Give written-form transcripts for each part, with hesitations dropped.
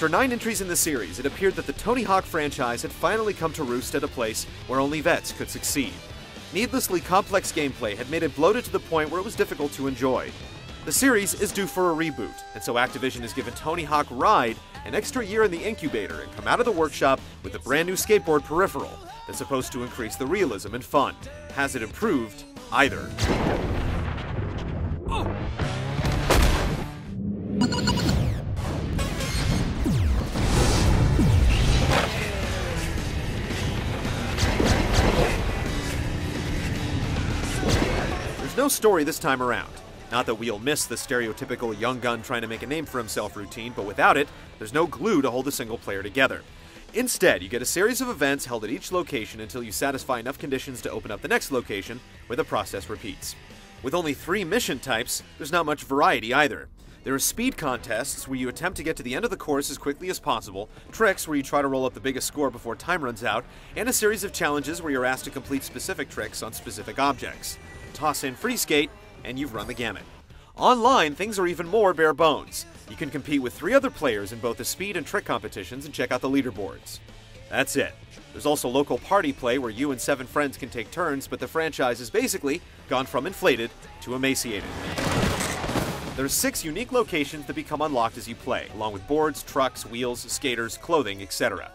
After 9 entries in the series, it appeared that the Tony Hawk franchise had finally come to roost at a place where only vets could succeed. Needlessly complex gameplay had made it bloated to the point where it was difficult to enjoy. The series is due for a reboot, and so Activision has given Tony Hawk Ride an extra year in the incubator and come out of the workshop with a brand new skateboard peripheral that's supposed to increase the realism and fun. Has it improved? Either. There's no story this time around. Not that we'll miss the stereotypical young gun trying to make a name for himself routine, but without it, there's no glue to hold a single player together. Instead, you get a series of events held at each location until you satisfy enough conditions to open up the next location, where the process repeats. With only 3 mission types, there's not much variety either. There are speed contests where you attempt to get to the end of the course as quickly as possible, tricks where you try to roll up the biggest score before time runs out, and a series of challenges where you're asked to complete specific tricks on specific objects. Toss in free skate, and you've run the gamut. Online, things are even more bare bones. You can compete with 3 other players in both the speed and trick competitions and check out the leaderboards. That's it. There's also local party play where you and 7 friends can take turns, but the franchise has basically gone from inflated to emaciated. There are 6 unique locations that become unlocked as you play, along with boards, trucks, wheels, skaters, clothing, etc.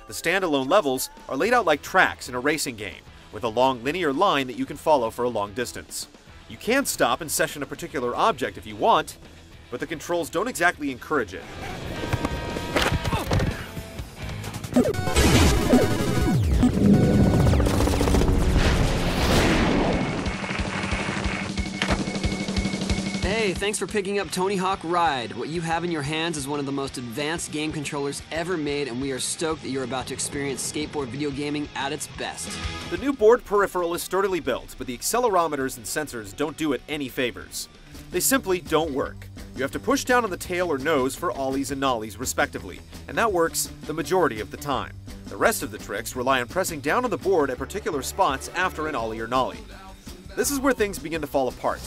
The standalone levels are laid out like tracks in a racing game, with a long linear line that you can follow for a long distance. You can stop and session a particular object if you want, but the controls don't exactly encourage it. Hey, thanks for picking up Tony Hawk Ride. What you have in your hands is one of the most advanced game controllers ever made, and we are stoked that you're about to experience skateboard video gaming at its best. The new board peripheral is sturdily built, but the accelerometers and sensors don't do it any favors. They simply don't work. You have to push down on the tail or nose for ollies and nollies respectively, and that works the majority of the time. The rest of the tricks rely on pressing down on the board at particular spots after an ollie or nollie. This is where things begin to fall apart.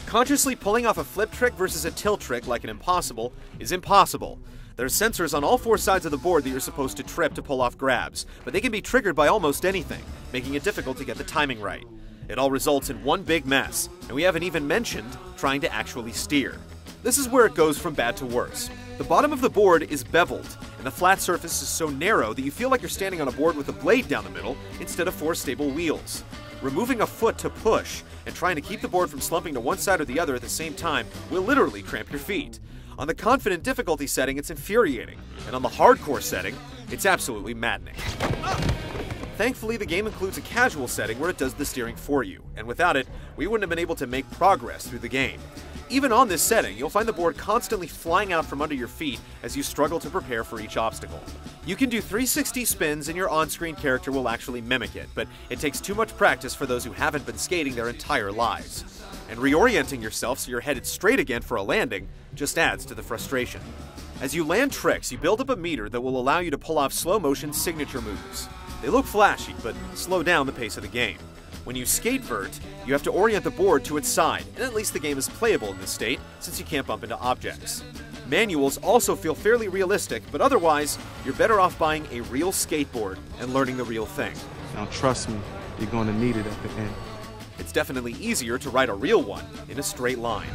Consciously pulling off a flip trick versus a tilt trick like an impossible is impossible. There are sensors on all 4 sides of the board that you're supposed to trip to pull off grabs, but they can be triggered by almost anything, making it difficult to get the timing right. It all results in one big mess, and we haven't even mentioned trying to actually steer. This is where it goes from bad to worse. The bottom of the board is beveled, and the flat surface is so narrow that you feel like you're standing on a board with a blade down the middle instead of 4 stable wheels. Removing a foot to push and trying to keep the board from slumping to one side or the other at the same time will literally cramp your feet. On the confident difficulty setting, it's infuriating, and on the hardcore setting, it's absolutely maddening. Thankfully, the game includes a casual setting where it does the steering for you, and without it, we wouldn't have been able to make progress through the game. Even on this setting, you'll find the board constantly flying out from under your feet as you struggle to prepare for each obstacle. You can do 360 spins and your on-screen character will actually mimic it, but it takes too much practice for those who haven't been skating their entire lives. And reorienting yourself so you're headed straight again for a landing just adds to the frustration. As you land tricks, you build up a meter that will allow you to pull off slow-motion signature moves. They look flashy, but slow down the pace of the game. When you skate vert, you have to orient the board to its side, and at least the game is playable in this state, since you can't bump into objects. Manuals also feel fairly realistic, but otherwise, you're better off buying a real skateboard and learning the real thing. Now trust me, you're going to need it at the end. It's definitely easier to ride a real one in a straight line.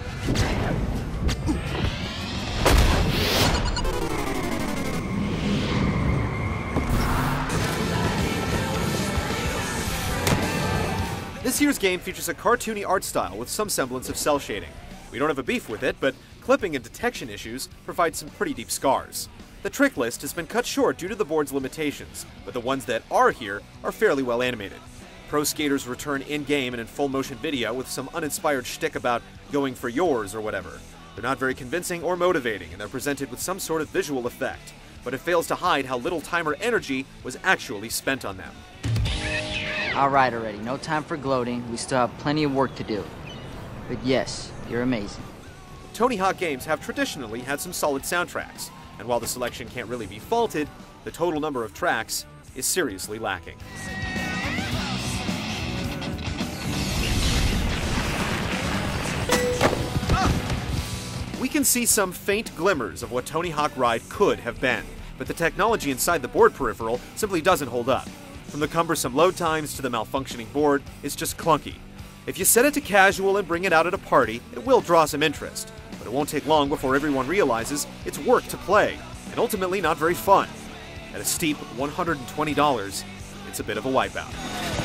This year's game features a cartoony art style with some semblance of cel shading. We don't have a beef with it, but clipping and detection issues provide some pretty deep scars. The trick list has been cut short due to the board's limitations, but the ones that are here are fairly well animated. Pro skaters return in-game and in full-motion video with some uninspired shtick about going for yours or whatever. They're not very convincing or motivating, and they're presented with some sort of visual effect, but it fails to hide how little time or energy was actually spent on them. Alright already, no time for gloating, we still have plenty of work to do. But yes, you're amazing. Tony Hawk games have traditionally had some solid soundtracks, and while the selection can't really be faulted, the total number of tracks is seriously lacking. can see some faint glimmers of what Tony Hawk Ride could have been, but the technology inside the board peripheral simply doesn't hold up. From the cumbersome load times to the malfunctioning board, it's just clunky. If you set it to casual and bring it out at a party, it will draw some interest, but it won't take long before everyone realizes it's work to play, and ultimately not very fun. At a steep $120, it's a bit of a wipeout.